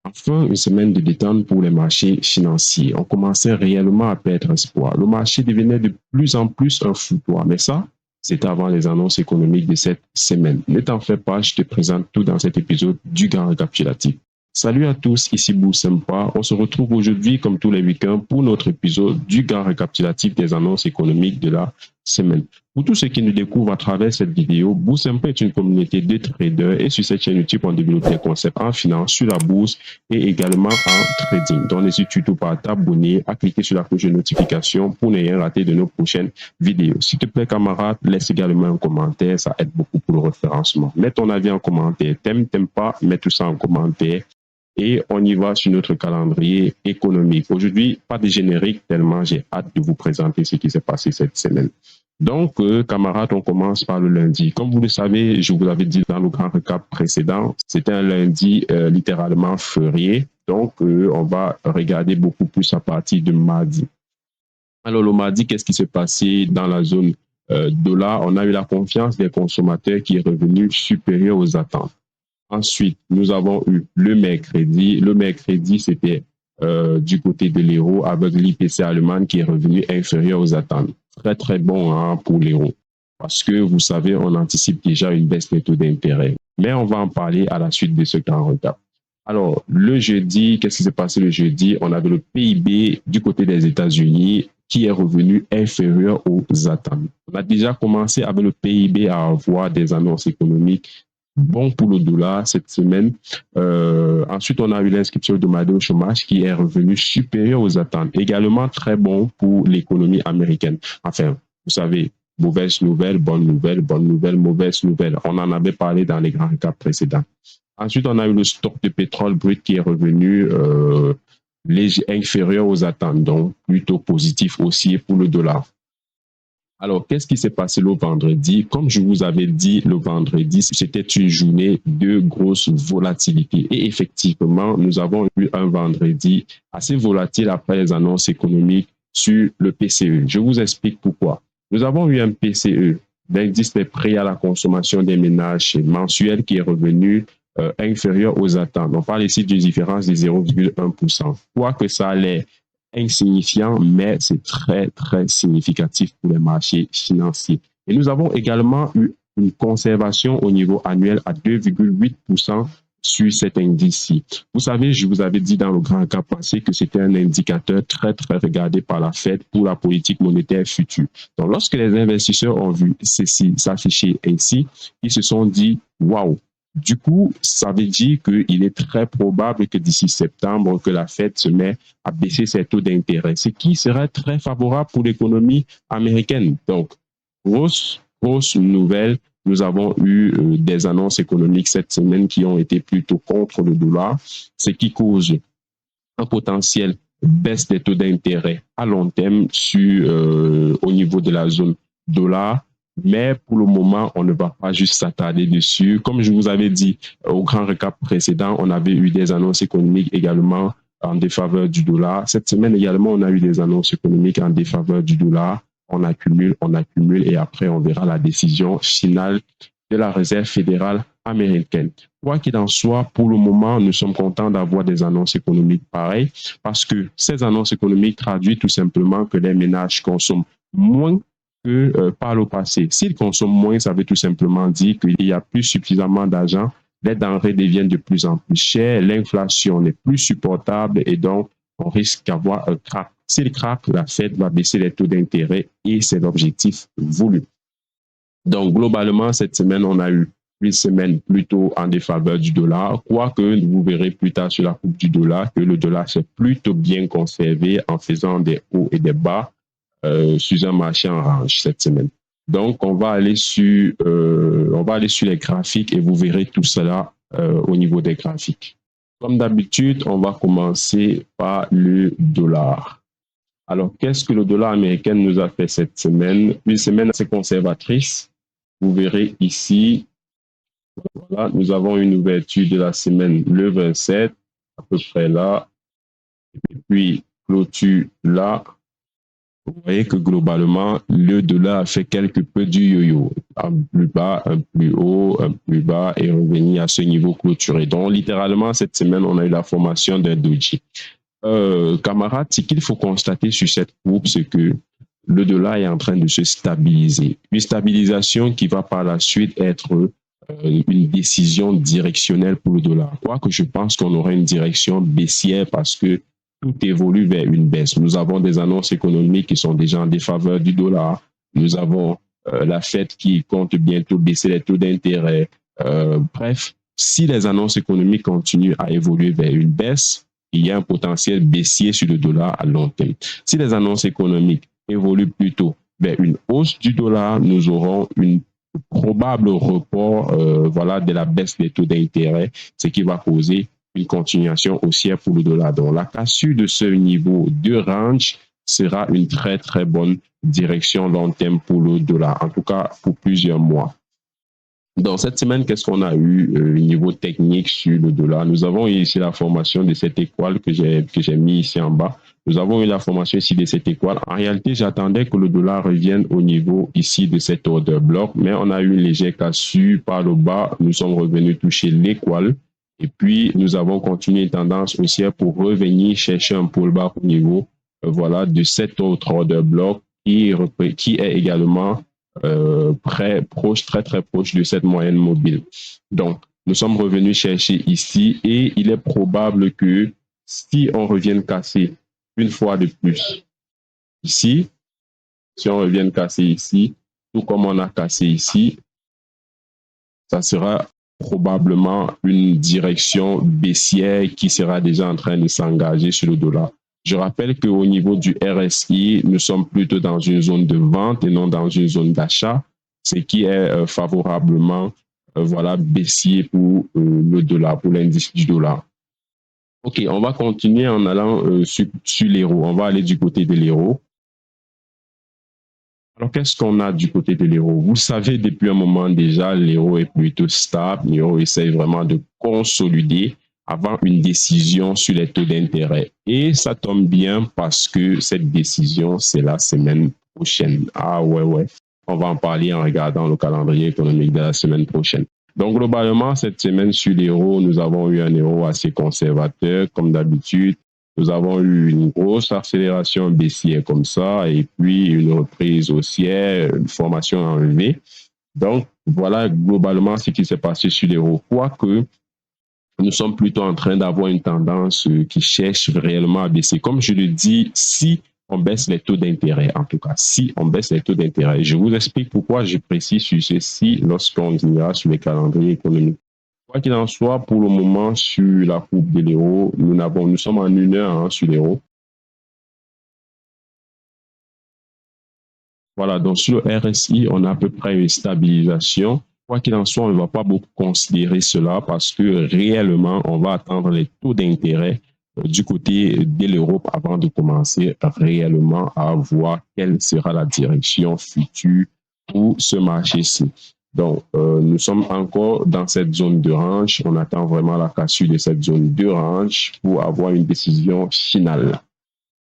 Enfin, une semaine de détente pour les marchés financiers. On commençait réellement à perdre espoir. Le marché devenait de plus en plus un foutoir. Mais ça, c'était avant les annonces économiques de cette semaine. Ne t'en fais pas, je te présente tout dans cet épisode du Grand Récapitulatif. Salut à tous, ici Boussempa. On se retrouve aujourd'hui, comme tous les week-ends, pour notre épisode du Grand Récapitulatif des annonces économiques de la semaine. Pour tous ceux qui nous découvrent à travers cette vidéo, Boussempa est une communauté de traders et sur cette chaîne YouTube, on développe des concepts en finance, sur la bourse et également en trading. Donc, n'hésite surtout pas à t'abonner, à cliquer sur la cloche de notification pour ne rien rater de nos prochaines vidéos. S'il te plaît, camarade, laisse également un commentaire, ça aide beaucoup pour le référencement. Mets ton avis en commentaire. T'aimes pas, mets tout ça en commentaire. Et on y va sur notre calendrier économique. Aujourd'hui, pas de générique, tellement j'ai hâte de vous présenter ce qui s'est passé cette semaine. Donc, camarades, on commence par le lundi. Comme vous le savez, je vous l'avais dit dans le grand récap précédent, c'était un lundi littéralement férié. Donc, on va regarder beaucoup plus à partir de mardi. Alors, le mardi, qu'est-ce qui s'est passé dans la zone dollar? On a eu la confiance des consommateurs qui est revenue supérieure aux attentes. Ensuite, nous avons eu le mercredi. Le mercredi, c'était du côté de l'euro avec l'IPC allemand qui est revenu inférieur aux attentes. Très, très bon hein, pour l'euro. Parce que vous savez, on anticipe déjà une baisse des taux d'intérêt. Mais on va en parler à la suite de ce grand retard. Alors, le jeudi, qu'est-ce qui s'est passé le jeudi? On avait le PIB du côté des États-Unis qui est revenu inférieur aux attentes. On a déjà commencé avec le PIB à avoir des annonces économiques bon pour le dollar cette semaine. Ensuite, on a eu l'inscription hebdomadaire au chômage qui est revenu supérieur aux attentes. Également très bon pour l'économie américaine. Enfin, vous savez, mauvaise nouvelle, bonne nouvelle, bonne nouvelle, mauvaise nouvelle. On en avait parlé dans les grands récaps précédents. Ensuite, on a eu le stock de pétrole brut qui est revenu inférieur aux attentes, donc plutôt positif aussi pour le dollar. Alors, qu'est-ce qui s'est passé le vendredi? Comme je vous avais dit, le vendredi, c'était une journée de grosse volatilité. Et effectivement, nous avons eu un vendredi assez volatile après les annonces économiques sur le PCE. Je vous explique pourquoi. Nous avons eu un PCE, l'indice des prix à la consommation des ménages mensuel qui est revenu inférieur aux attentes. On parle ici d'une différence de 0,1%. Quoi que ça allait insignifiant, mais c'est très, très significatif pour les marchés financiers. Et nous avons également eu une conservation au niveau annuel à 2,8% sur cet indice-ci. Vous savez, je vous avais dit dans le grand cas passé que c'était un indicateur très, très regardé par la Fed pour la politique monétaire future. Donc, lorsque les investisseurs ont vu ceci s'afficher ainsi, ils se sont dit, waouh, du coup, ça veut dire qu'il est très probable que d'ici septembre, que la Fed se met à baisser ses taux d'intérêt, ce qui serait très favorable pour l'économie américaine. Donc, grosse nouvelle. Nous avons eu des annonces économiques cette semaine qui ont été plutôt contre le dollar, ce qui cause un potentiel baisse des taux d'intérêt à long terme au niveau de la zone dollar. Mais pour le moment, on ne va pas juste s'attarder dessus. Comme je vous avais dit au grand récap précédent, on avait eu des annonces économiques également en défaveur du dollar. Cette semaine également, on a eu des annonces économiques en défaveur du dollar. On accumule et après, on verra la décision finale de la Réserve fédérale américaine. Quoi qu'il en soit, pour le moment, nous sommes contents d'avoir des annonces économiques pareilles parce que ces annonces économiques traduisent tout simplement que les ménages consomment moins que par le passé. S'ils consomment moins, ça veut tout simplement dire qu'il n'y a plus suffisamment d'argent, les denrées deviennent de plus en plus chères, l'inflation n'est plus supportable et donc on risque d'avoir un crack. S'il craque, la Fed va baisser les taux d'intérêt et c'est l'objectif voulu. Donc, globalement, cette semaine, on a eu une semaine plutôt en défaveur du dollar, quoique vous verrez plus tard sur la coupe du dollar que le dollar s'est plutôt bien conservé en faisant des hauts et des bas sur un marché en range cette semaine. Donc, on va aller sur les graphiques et vous verrez tout cela au niveau des graphiques. Comme d'habitude, on va commencer par le dollar. Alors, qu'est-ce que le dollar américain nous a fait cette semaine? Une semaine assez conservatrice. Vous verrez ici, voilà, nous avons une ouverture de la semaine le 27, à peu près là, et puis clôture là, vous voyez que globalement, le dollar a fait quelque peu du yo-yo, un plus bas, un plus haut, un plus bas et revenir à ce niveau clôturé. Donc, littéralement, cette semaine, on a eu la formation d'un doji. Camarades, ce qu'il faut constater sur cette courbe, c'est que le dollar est en train de se stabiliser. Une stabilisation qui va par la suite être une décision directionnelle pour le dollar. Quoique je pense qu'on aurait une direction baissière parce que tout évolue vers une baisse. Nous avons des annonces économiques qui sont déjà en défaveur du dollar. Nous avons la Fed qui compte bientôt baisser les taux d'intérêt. Bref, si les annonces économiques continuent à évoluer vers une baisse, il y a un potentiel baissier sur le dollar à long terme. Si les annonces économiques évoluent plutôt vers une hausse du dollar, nous aurons une probable report de la baisse des taux d'intérêt, ce qui va causer une continuation haussière pour le dollar. Donc, la cassure de ce niveau de range sera une très, très bonne direction long terme pour le dollar, en tout cas pour plusieurs mois. Dans cette semaine, qu'est-ce qu'on a eu au niveau technique sur le dollar? Nous avons eu ici la formation de cette étoile que j'ai mis ici en bas. Nous avons eu la formation ici de cette étoile. En réalité, j'attendais que le dollar revienne au niveau ici de cet order bloc, mais on a eu une légère cassure par le bas. Nous sommes revenus toucher l'étoile. Et puis, nous avons continué une tendance haussière pour revenir chercher un pullback au niveau de cet autre order bloc qui est également très proche de cette moyenne mobile. Donc, nous sommes revenus chercher ici et il est probable que si on revienne casser une fois de plus ici, si on revienne casser ici, tout comme on a cassé ici, ça sera probablement une direction baissière qui sera déjà en train de s'engager sur le dollar. Je rappelle qu'au niveau du RSI, nous sommes plutôt dans une zone de vente et non dans une zone d'achat, ce qui est favorablement baissier pour le dollar, pour l'indice du dollar. OK, on va continuer en allant sur l'euro. On va aller du côté de l'euro. Alors, qu'est-ce qu'on a du côté de l'euro? Vous savez, depuis un moment déjà, l'euro est plutôt stable. L'euro essaye vraiment de consolider avant une décision sur les taux d'intérêt. Et ça tombe bien parce que cette décision, c'est la semaine prochaine. Ah ouais. On va en parler en regardant le calendrier économique de la semaine prochaine. Donc, globalement, cette semaine sur l'euro, nous avons eu un euro assez conservateur, comme d'habitude. Nous avons eu une grosse accélération baissière comme ça, et puis une reprise haussière, une formation en V. Donc, voilà globalement ce qui s'est passé sur l'euro. Quoique, nous sommes plutôt en train d'avoir une tendance qui cherche réellement à baisser. Comme je le dis, si on baisse les taux d'intérêt, en tout cas, si on baisse les taux d'intérêt, je vous explique pourquoi je précise sur ceci lorsqu'on ira sur les calendriers économiques. Quoi qu'il en soit, pour le moment, sur la courbe de l'euro, nous sommes en 1 heure sur l'euro. Voilà, donc sur le RSI, on a à peu près une stabilisation. Quoi qu'il en soit, on ne va pas beaucoup considérer cela parce que réellement, on va attendre les taux d'intérêt du côté de l'Europe avant de commencer réellement à voir quelle sera la direction future pour ce marché-ci. Donc, nous sommes encore dans cette zone de range. On attend vraiment la cassure de cette zone de range pour avoir une décision finale.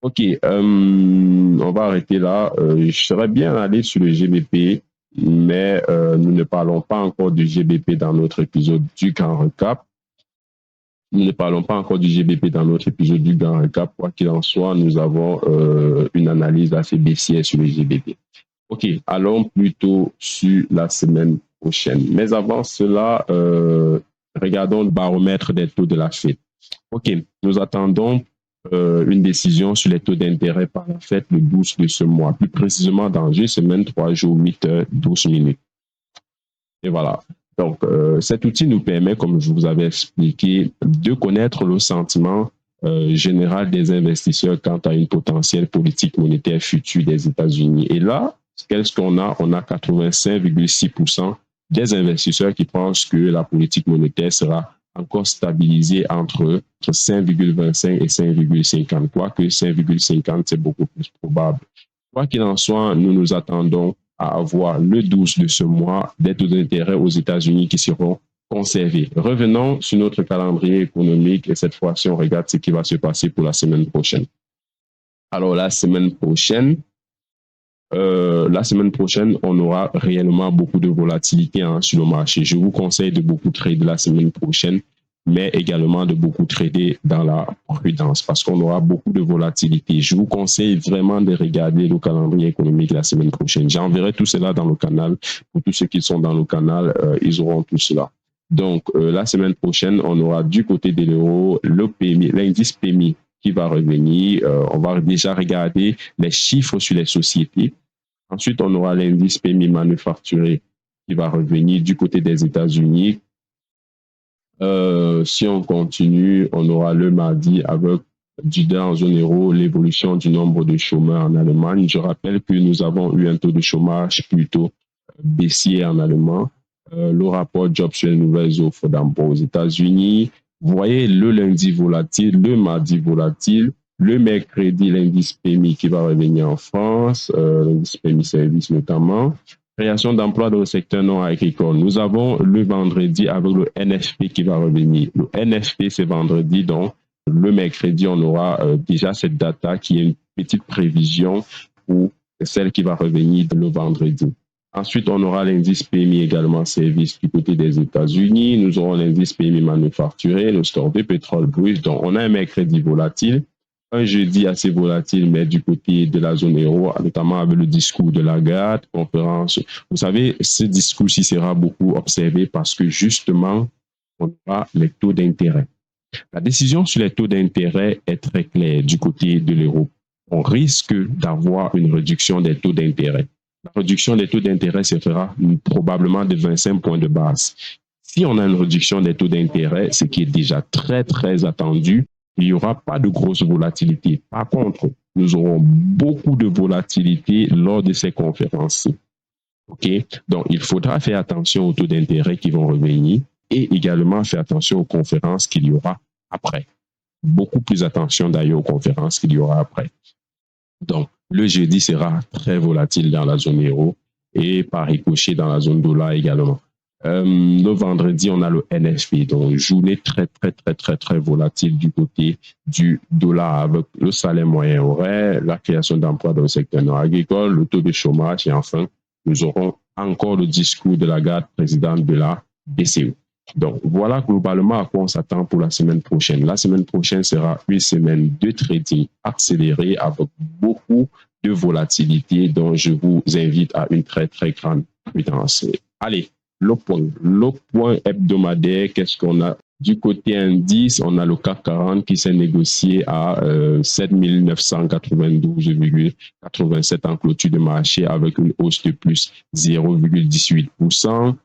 OK, on va arrêter là. Je serais bien allé sur le GBP, mais nous ne parlons pas encore du GBP dans notre épisode du Grand Recap. Nous ne parlons pas encore du GBP dans notre épisode du Grand Recap. Quoi qu'il en soit, nous avons une analyse assez baissière sur le GBP. OK, allons plutôt sur la semaine prochaine. Mais avant cela, regardons le baromètre des taux de la Fed. OK, nous attendons une décision sur les taux d'intérêt par la Fed le 12 de ce mois, plus précisément dans une semaine, 3 jours, 8 heures, 12 minutes. Et voilà. Donc, cet outil nous permet, comme je vous avais expliqué, de connaître le sentiment général des investisseurs quant à une potentielle politique monétaire future des États-Unis. Et là, qu'est-ce qu'on a? On a 85,6% des investisseurs qui pensent que la politique monétaire sera encore stabilisée entre 5,25 et 5,50, quoique 5,50, c'est beaucoup plus probable. Quoi qu'il en soit, nous nous attendons à avoir le 12 de ce mois des taux d'intérêt aux États-Unis qui seront conservés. Revenons sur notre calendrier économique et cette fois-ci, on regarde ce qui va se passer pour la semaine prochaine. Alors, la semaine prochaine, la semaine prochaine, on aura réellement beaucoup de volatilité sur le marché. Je vous conseille de beaucoup trader la semaine prochaine, mais également de beaucoup trader dans la prudence parce qu'on aura beaucoup de volatilité. Je vous conseille vraiment de regarder le calendrier économique la semaine prochaine. J'enverrai tout cela dans le canal. Pour tous ceux qui sont dans le canal, ils auront tout cela. Donc, la semaine prochaine, on aura du côté de l'euro le PMI, l'indice PMI qui va revenir. On va déjà regarder les chiffres sur les sociétés. Ensuite, on aura l'indice PMI manufacturé qui va revenir du côté des États-Unis. Si on continue, on aura le mardi avec en zone euro l'évolution du nombre de chômeurs en Allemagne. Je rappelle que nous avons eu un taux de chômage plutôt baissier en Allemagne. Le rapport Jobs sur les nouvelles offres d'emploi aux États-Unis. Vous voyez le lundi volatile, le mardi volatile, le mercredi l'indice PMI qui va revenir en France, l'indice PMI service notamment. Création d'emplois dans le secteur non agricole. Nous avons le vendredi avec le NFP qui va revenir. Le NFP, c'est vendredi, donc le mercredi, on aura déjà cette data qui est une petite prévision pour celle qui va revenir le vendredi. Ensuite, on aura l'indice PMI également service du côté des États-Unis. Nous aurons l'indice PMI manufacturé, le store de pétrole brut. Donc, on a un mercredi volatile, un jeudi assez volatile, mais du côté de la zone euro, notamment avec le discours de Lagarde, conférence. Vous savez, ce discours-ci sera beaucoup observé parce que justement, on aura les taux d'intérêt. La décision sur les taux d'intérêt est très claire du côté de l'euro. On risque d'avoir une réduction des taux d'intérêt. La réduction des taux d'intérêt se fera probablement de 25 points de base. Si on a une réduction des taux d'intérêt, ce qui est déjà très, très attendu, il n'y aura pas de grosse volatilité. Par contre, nous aurons beaucoup de volatilité lors de ces conférences. OK? Donc, il faudra faire attention aux taux d'intérêt qui vont revenir et également faire attention aux conférences qu'il y aura après. Beaucoup plus attention d'ailleurs aux conférences qu'il y aura après. Donc, le jeudi sera très volatile dans la zone euro et par ricochet dans la zone dollar également. Le vendredi, on a le NFP, donc journée très volatile du côté du dollar avec le salaire moyen horaire, la création d'emplois dans le secteur non agricole, le taux de chômage et enfin, nous aurons encore le discours de Lagarde, présidente de la BCE. Donc, voilà globalement à quoi on s'attend pour la semaine prochaine. La semaine prochaine sera une semaine de trading accéléré avec beaucoup de volatilité dont je vous invite à une très grande prudence. Allez, le point hebdomadaire, qu'est-ce qu'on a? Du côté indice, on a le CAC 40 qui s'est négocié à 7 992,87 en clôture de marché avec une hausse de plus 0,18%.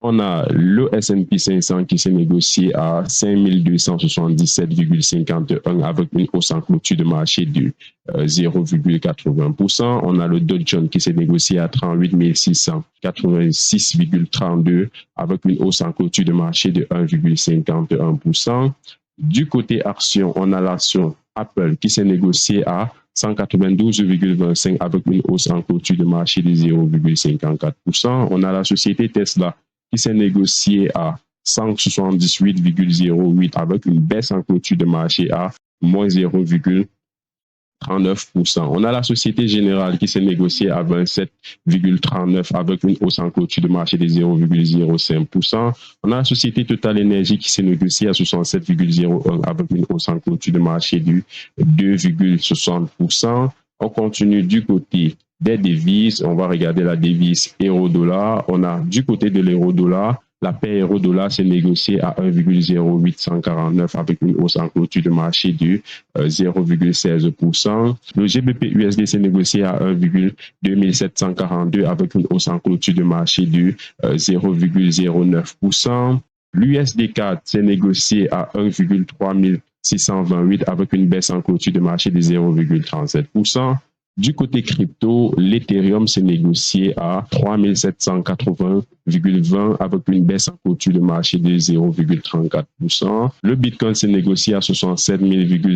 On a le S&P 500 qui s'est négocié à 5277,51 avec une hausse en clôture de marché de 0,80%. On a le Dow Jones qui s'est négocié à 38 686,32 avec une hausse en clôture de marché de 1,51%. Du côté action, on a l'action Apple qui s'est négocié à 192,25 avec une hausse en clôture de marché de 0,54%. On a la société Tesla qui s'est négocié à 178,08 avec une baisse en clôture de marché à moins 0,39%. On a la Société Générale qui s'est négociée à 27,39 avec une hausse en clôture de marché de 0,05%. On a la Société Total Énergie qui s'est négociée à 67,01 avec une hausse en clôture de marché de 2,60%. On continue du côté des devises, on va regarder la devise euro-dollar. On a du côté de l'euro-dollar, la paire euro-dollar s'est négociée à 1,0849 avec une hausse en clôture de marché de 0,16%. Le GBP USD s'est négocié à 1,2742 avec une hausse en clôture de marché de 0,09%. L'USD 4 s'est négocié à 1,3628 avec une baisse en clôture de marché de 0,37%. Du côté crypto, l'Ethereum s'est négocié à 3780,20 avec une baisse en clôture de marché de 0,34%. Le Bitcoin s'est négocié à 67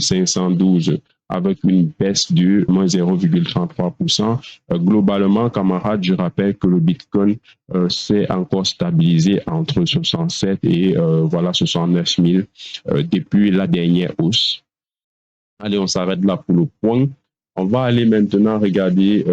512 avec une baisse de moins 0,33%. Globalement, camarades, je rappelle que le Bitcoin s'est encore stabilisé entre 67 et 69 000 depuis la dernière hausse. Allez, on s'arrête là pour le point. On va aller maintenant regarder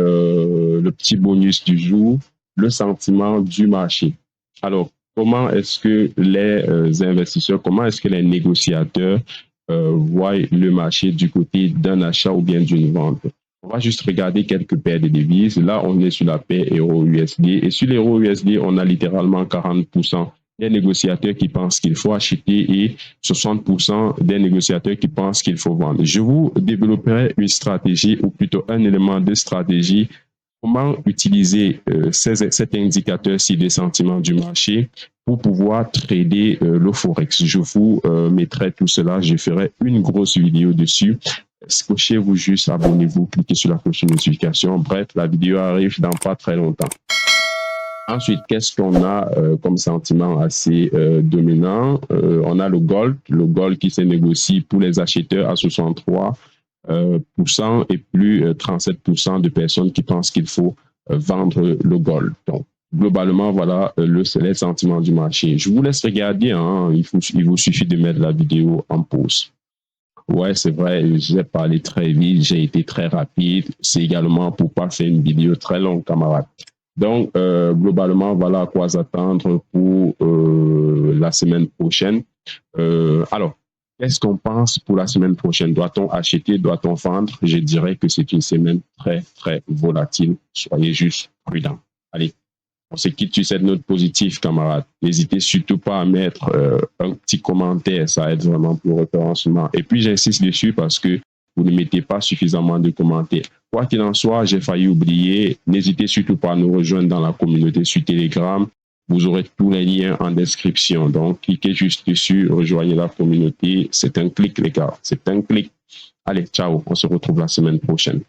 le petit bonus du jour, le sentiment du marché. Alors, comment est-ce que les investisseurs, comment est-ce que les négociateurs voient le marché du côté d'un achat ou bien d'une vente? On va juste regarder quelques paires de devises. Là, on est sur la paire euro-USD. Et sur l'euro-USD, on a littéralement 40% des négociateurs qui pensent qu'il faut acheter et 60% des négociateurs qui pensent qu'il faut vendre. Je vous développerai une stratégie ou plutôt un élément de stratégie. Comment utiliser cet indicateur-ci des sentiments du marché pour pouvoir trader le Forex. Je vous mettrai tout cela. Je ferai une grosse vidéo dessus. Scochez-vous juste, abonnez-vous, cliquez sur la cloche de notification. Bref, la vidéo arrive dans pas très longtemps. Ensuite, qu'est-ce qu'on a comme sentiment assez dominant? On a le gold qui se négocie pour les acheteurs à 63% et plus 37% de personnes qui pensent qu'il faut vendre le gold. Donc, globalement, voilà les sentiments du marché. Je vous laisse regarder, hein, il vous suffit de mettre la vidéo en pause. Ouais, c'est vrai, j'ai parlé très vite, j'ai été très rapide. C'est également pour pas faire une vidéo très longue, camarades. Donc, globalement, voilà à quoi s'attendre pour la semaine prochaine. Alors, qu'est-ce qu'on pense pour la semaine prochaine? Doit-on acheter? Doit-on vendre? Je dirais que c'est une semaine très, très volatile. Soyez juste prudents. Allez, on se quitte sur cette note positive, camarades. N'hésitez surtout pas à mettre un petit commentaire. Ça aide vraiment pour le référencement. Et puis, j'insiste dessus parce que vous ne mettez pas suffisamment de commentaires. Quoi qu'il en soit, j'ai failli oublier. N'hésitez surtout pas à nous rejoindre dans la communauté sur Telegram. Vous aurez tous les liens en description. Donc, cliquez juste dessus, rejoignez la communauté. C'est un clic, les gars. C'est un clic. Allez, ciao. On se retrouve la semaine prochaine.